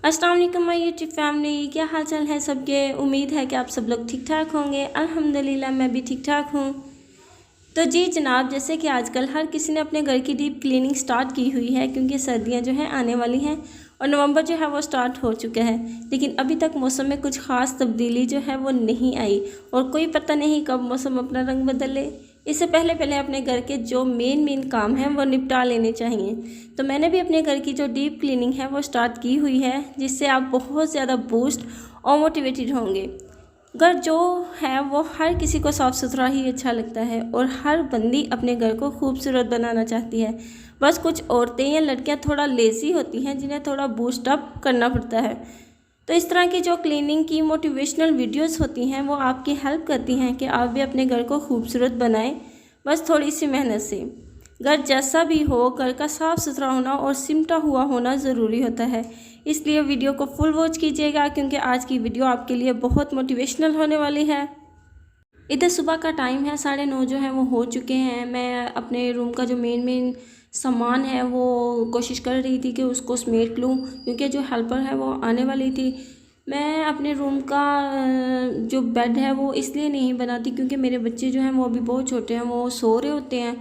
अस्सलाम वालेकुम my YouTube family, क्या हाल चाल है सबके। उम्मीद है कि आप सब लोग ठीक ठाक होंगे। अल्हम्दुलिल्लाह मैं भी ठीक ठाक हूँ। तो जी जनाब, जैसे कि आजकल हर किसी ने अपने घर की डीप क्लीनिंग स्टार्ट की हुई है क्योंकि सर्दियाँ जो हैं आने वाली हैं और नवंबर जो है वो स्टार्ट हो चुका है, लेकिन अभी तक मौसम में कुछ ख़ास तब्दीली जो है वो नहीं आई और कोई पता नहीं कब मौसम अपना रंग बदले। इससे पहले पहले अपने घर के जो मेन काम हैं वो निपटा लेने चाहिए। तो मैंने भी अपने घर की जो डीप क्लीनिंग है वो स्टार्ट की हुई है, जिससे आप बहुत ज़्यादा बूस्ट और मोटिवेटेड होंगे। घर जो है वो हर किसी को साफ़ सुथरा ही अच्छा लगता है और हर बंदी अपने घर को खूबसूरत बनाना चाहती है। बस कुछ औरतें या लड़कियां थोड़ा लेज़ी होती हैं जिन्हें थोड़ा बूस्ट अप करना पड़ता है। तो इस तरह की जो क्लीनिंग की मोटिवेशनल वीडियोस होती हैं वो आपकी हेल्प करती हैं कि आप भी अपने घर को खूबसूरत बनाएं, बस थोड़ी सी मेहनत से। घर जैसा भी हो, घर का साफ़ सुथरा होना और सिमटा हुआ होना ज़रूरी होता है। इसलिए वीडियो को फुल वॉच कीजिएगा क्योंकि आज की वीडियो आपके लिए बहुत मोटिवेशनल होने वाली है। इधर सुबह का टाइम है, 9:30 जो है वो हो चुके हैं। मैं अपने रूम का जो मेन सामान है वो कोशिश कर रही थी कि उसको समेट लूँ क्योंकि जो हेल्पर है वो आने वाली थी। मैं अपने रूम का जो बेड है वो इसलिए नहीं बनाती क्योंकि मेरे बच्चे जो हैं वो अभी बहुत छोटे हैं, वो सो रहे होते हैं,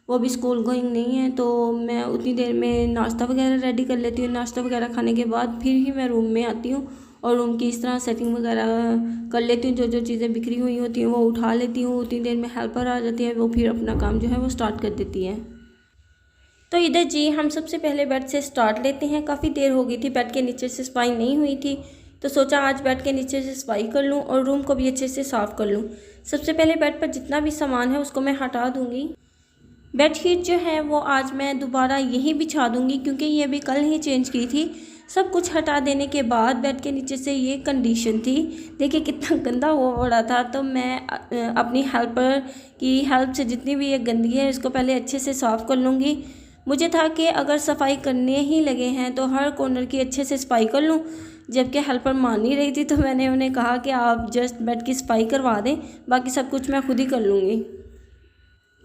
वो अभी स्कूल गोइंग नहीं है। तो मैं उतनी देर में नाश्ता वगैरह रेडी कर लेती हूँ। नाश्ता वगैरह खाने के बाद फिर ही मैं रूम में आती हूँ और रूम की इस तरह सेटिंग वगैरह कर लेती हूँ। जो जो चीज़ें बिखरी हुई होती हैं वो उठा लेती हूँ। उतनी देर में हेल्पर आ जाती है, वो फिर अपना काम जो है वो स्टार्ट कर देती है। तो इधर जी हम सबसे पहले बेड से स्टार्ट लेते हैं। काफ़ी देर हो गई थी, बेड के नीचे से सफाई नहीं हुई थी, तो सोचा आज बेड के नीचे से सफाई कर लूँ और रूम को भी अच्छे से साफ़ कर लूँ। सबसे पहले बेड पर जितना भी सामान है उसको मैं हटा दूँगी। बेडशीट जो है वो आज मैं दोबारा यहीं बिछा दूँगी क्योंकि ये भी कल ही चेंज की थी। सब कुछ हटा देने के बाद बेड के नीचे से ये कंडीशन थी, देखिए कितना गंदा हो रहा था। तो मैं अपनी हेल्पर की हेल्प से जितनी भी ये गंदगी है इसको पहले अच्छे से साफ़ कर लूँगी। मुझे था कि अगर सफाई करने ही लगे हैं तो हर कॉर्नर की अच्छे से सफाई कर लूँ, जबकि हेल्पर मान नहीं रही थी। तो मैंने उन्हें कहा कि आप जस्ट बेड की सफाई करवा दें, बाकी सब कुछ मैं खुद ही कर लूँगी।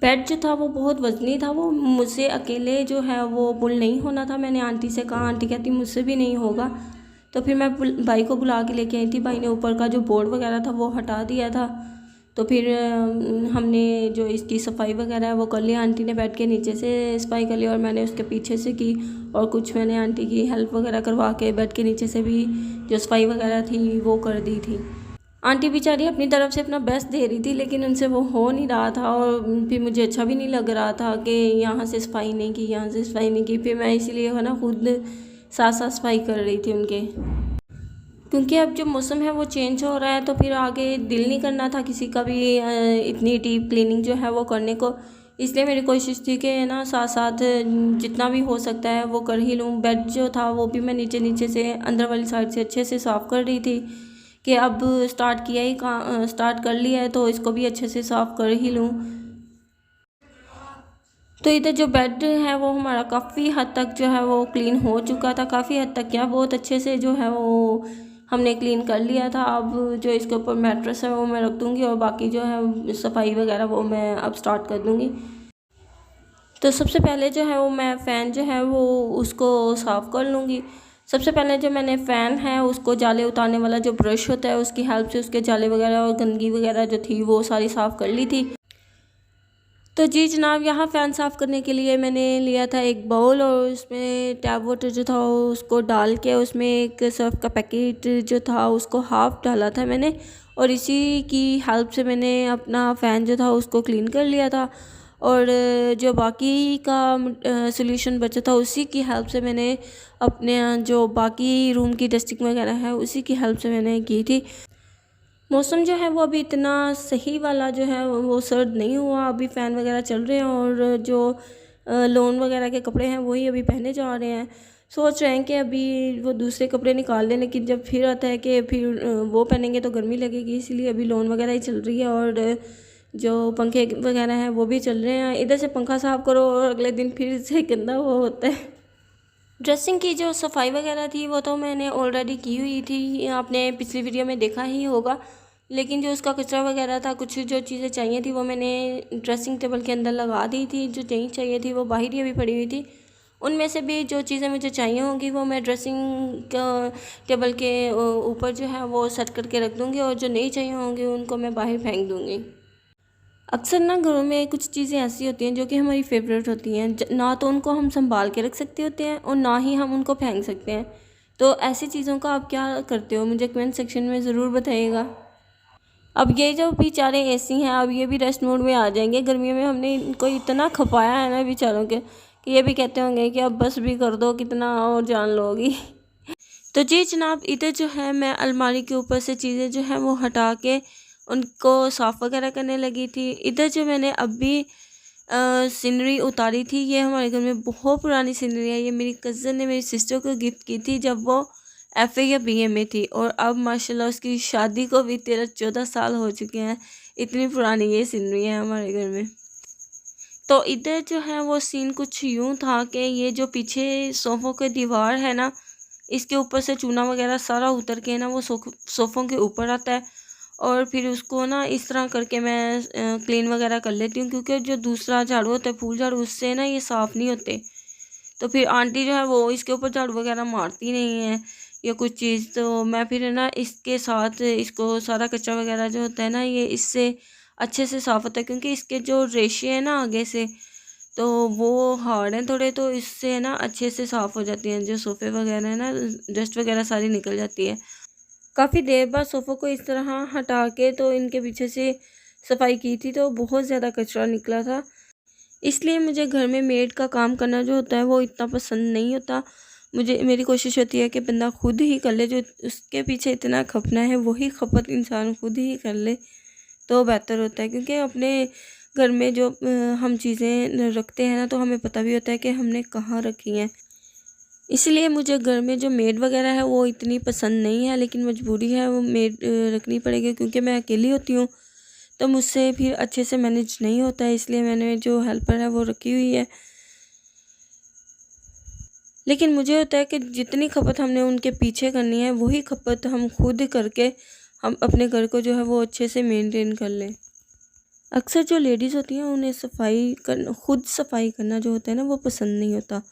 बेड जो था वो बहुत वज़नी था, वो मुझसे अकेले जो है वो पुल नहीं होना था। मैंने आंटी से कहा, आंटी कहती मुझसे भी नहीं होगा। तो फिर मैं भाई को बुला के लेके आई थी। भाई ने ऊपर का जो बोर्ड वगैरह था वो हटा दिया था। तो फिर हमने जो इसकी सफाई वगैरह है वो कर लिया। आंटी ने बेड के नीचे से सफाई कर ली और मैंने उसके पीछे से की, और कुछ मैंने आंटी की हेल्प वगैरह करवा के बेड के नीचे से भी जो सफाई वगैरह थी वो कर दी थी। आंटी बेचारी अपनी तरफ से अपना बेस्ट दे रही थी लेकिन उनसे वो हो नहीं रहा था और फिर मुझे अच्छा भी नहीं लग रहा था कि यहाँ से सफाई नहीं की, यहाँ से सफाई नहीं की। फिर मैं इसीलिए है ना खुद साथ साथ सफाई कर रही थी उनके, क्योंकि अब जो मौसम है वो चेंज हो रहा है तो फिर आगे दिल नहीं करना था किसी का भी इतनी डीप क्लीनिंग जो है वो करने को। इसलिए मेरी कोशिश थी कि ना साथ साथ जितना भी हो सकता है वो कर ही लूँ। बेड जो था वो भी मैं नीचे नीचे से अंदर वाली साइड से अच्छे से साफ़ कर रही थी कि अब स्टार्ट कर लिया है तो इसको भी अच्छे से साफ़ कर ही लूँ। तो इधर जो बेड है वो हमारा काफ़ी हद तक जो है वो क्लीन हो चुका था। काफ़ी हद तक क्या, बहुत अच्छे से जो है वो हमने क्लीन कर लिया था। अब जो इसके ऊपर मैट्रेस है वो मैं रख दूँगी और बाकी जो है सफाई वगैरह वो मैं अब स्टार्ट कर दूँगी। तो सबसे पहले जो है वो मैं फ़ैन जो है वो उसको साफ़ कर लूँगी। सबसे पहले जो मैंने फ़ैन है उसको जाले उतारने वाला जो ब्रश होता है उसकी हेल्प से उसके जाले वगैरह और गंदगी वगैरह जो थी वो सारी साफ़ कर ली थी। तो जी जनाब, यहाँ फ़ैन साफ़ करने के लिए मैंने लिया था एक बाउल और उसमें टैप वाटर जो था उसको डाल के उसमें एक सर्फ़ का पैकेट जो था उसको हाफ़ डाला था मैंने, और इसी की हेल्प से मैंने अपना फ़ैन जो था उसको क्लीन कर लिया था। और जो बाकी का सॉल्यूशन बचा था उसी की हेल्प से मैंने अपने जो बाकी रूम की डस्टिंग वगैरह है उसी की हेल्प से मैंने की थी। मौसम जो है वो अभी इतना सही वाला जो है वो सर्द नहीं हुआ, अभी फ़ैन वगैरह चल रहे हैं और जो लोन वगैरह के कपड़े हैं वही अभी पहने जा रहे हैं। सोच रहे हैं कि अभी वो दूसरे कपड़े निकाल लें, लेकिन जब फिर आता है कि फिर वो पहनेंगे तो गर्मी लगेगी, इसीलिए अभी लोन वगैरह ही चल रही है और जो पंखे वगैरह हैं वो भी चल रहे हैं। इधर से पंखा साफ़ करो और अगले दिन फिर से गंदा वो होता है। ड्रेसिंग की जो सफाई वगैरह थी वो तो मैंने ऑलरेडी की हुई थी, आपने पिछली वीडियो में देखा ही होगा। लेकिन जो उसका कचरा वगैरह था, कुछ जो चीज़ें चाहिए थी वो मैंने ड्रेसिंग टेबल के अंदर लगा दी थी, जो नहीं चाहिए थी वो बाहर ही अभी पड़ी हुई थी। उनमें से भी जो चीज़ें मुझे चाहिए होंगी वो मैं ड्रेसिंग टेबल के ऊपर जो है वो सेट करके रख दूँगी, और जो नहीं चाहिए होंगी उनको मैं बाहर फेंक दूँगी। अक्सर ना घरों में कुछ चीज़ें ऐसी होती हैं जो कि हमारी फेवरेट होती हैं, ना तो उनको हम संभाल के रख सकते होते हैं और ना ही हम उनको फेंक सकते हैं। तो ऐसी चीज़ों का आप क्या करते हो, मुझे कमेंट सेक्शन में ज़रूर बताइएगा। अब ये जो बेचारे एसी हैं, अब ये भी रेस्ट मोड में आ जाएंगे। गर्मियों में हमने इनको इतना खपाया है ना बेचारों के, कि ये भी कहते होंगे कि अब बस भी कर दो, कितना और जान लोगी। तो जी जनाब, इधर जो है मैं अलमारी के ऊपर से चीज़ें जो है वो हटा के उनको साफ़ वगैरह करने लगी थी। इधर जो मैंने अभी सीनरी उतारी थी, ये हमारे घर में बहुत पुरानी सीनरी है। ये मेरी कज़न ने मेरी सिस्टर को गिफ्ट की थी जब वो एफ़ए या बीए में थी, और अब माशाल्लाह उसकी शादी को भी 13-14 साल हो चुके हैं। इतनी पुरानी ये सीनरी है हमारे घर में। तो इधर जो है वो सीन कुछ यूँ था कि ये जो पीछे सोफ़ों की दीवार है ना, इसके ऊपर से चूना वगैरह सारा उतर के ना वो सोफ़ों के ऊपर आता है, और फिर उसको ना इस तरह करके मैं क्लीन वगैरह कर लेती हूँ, क्योंकि जो दूसरा झाड़ू होता है फूल झाड़ू, उससे ना ये साफ़ नहीं होते। तो फिर आंटी जो है वो इसके ऊपर झाड़ू वगैरह मारती नहीं है या कुछ चीज़, तो मैं फिर ना इसके साथ इसको सारा कचरा वगैरह जो होता है ना, ये इससे अच्छे से साफ़ होता है, क्योंकि इसके जो रेशे हैं ना आगे से, तो वो हार्ड हैं थोड़े, तो इससे ना अच्छे से साफ़ हो जाती हैं जो सोफ़े वगैरह है ना, डस्ट वगैरह सारी निकल जाती है। काफ़ी देर बाद सोफ़ों को इस तरह हटा के तो इनके पीछे से सफाई की थी, तो बहुत ज़्यादा कचरा निकला था। इसलिए मुझे घर में मेड का काम करना जो होता है वो इतना पसंद नहीं होता। मेरी कोशिश होती है कि बंदा खुद ही कर ले, जो उसके पीछे इतना खपना है वही खपत इंसान खुद ही कर ले तो बेहतर होता है। क्योंकि अपने घर में जो हम चीज़ें रखते हैं ना, तो हमें पता भी होता है कि हमने कहाँ रखी हैं। इसलिए मुझे घर में जो मेड वगैरह है वो इतनी पसंद नहीं है, लेकिन मजबूरी है, वो मेड रखनी पड़ेगी, क्योंकि मैं अकेली होती हूँ तो मुझसे फिर अच्छे से मैनेज नहीं होता है। इसलिए मैंने जो हेल्पर है वो रखी हुई है। लेकिन मुझे होता है कि जितनी खपत हमने उनके पीछे करनी है वही खपत हम खुद करके हम अपने घर को जो है वो अच्छे से मेंटेन कर लें। अक्सर जो लेडीज़ होती हैं उन्हें खुद सफाई करना जो होता है ना वो पसंद नहीं होता।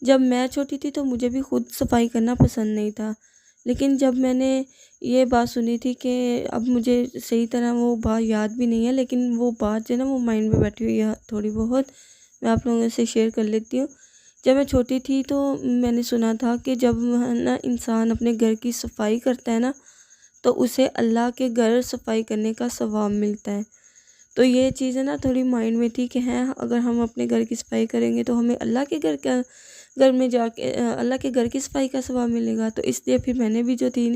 जब मैं छोटी थी तो मुझे भी खुद सफाई करना पसंद नहीं था, लेकिन जब मैंने ये बात सुनी थी कि अब मुझे सही तरह वो बात याद भी नहीं है, लेकिन वो बात जो है ना वो माइंड में बैठी हुई है थोड़ी बहुत, मैं आप लोगों से शेयर कर लेती हूँ। जब मैं छोटी थी तो मैंने सुना था कि जब ना इंसान अपने घर की सफाई करता है ना, तो उसे अल्लाह के घर सफाई करने का सवाब मिलता है। तो ये चीज़ें ना थोड़ी माइंड में थी कि हैं, अगर हम अपने घर की सफाई करेंगे तो हमें अल्लाह के घर में जाके अल्लाह के घर की सफाई का सवाब मिलेगा। तो इसलिए फिर मैंने भी जो थी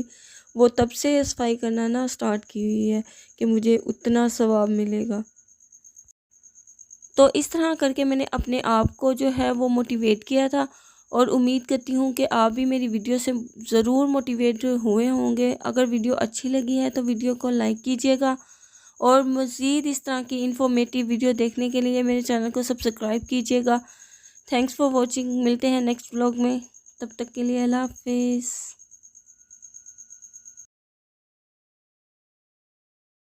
वो तब से सफाई करना ना स्टार्ट की हुई है कि मुझे उतना सवाब मिलेगा। तो इस तरह करके मैंने अपने आप को जो है वो मोटिवेट किया था, और उम्मीद करती हूँ कि आप भी मेरी वीडियो से ज़रूर मोटिवेट हुए होंगे। अगर वीडियो अच्छी लगी है तो वीडियो को लाइक कीजिएगा, और मज़ीद इस तरह की इन्फॉर्मेटिव वीडियो देखने के लिए मेरे चैनल को सब्सक्राइब कीजिएगा। Thanks for watching. मिलते हैं नेक्स्ट व्लॉग में, तब तक के लिए अल्लाह हाफिज़।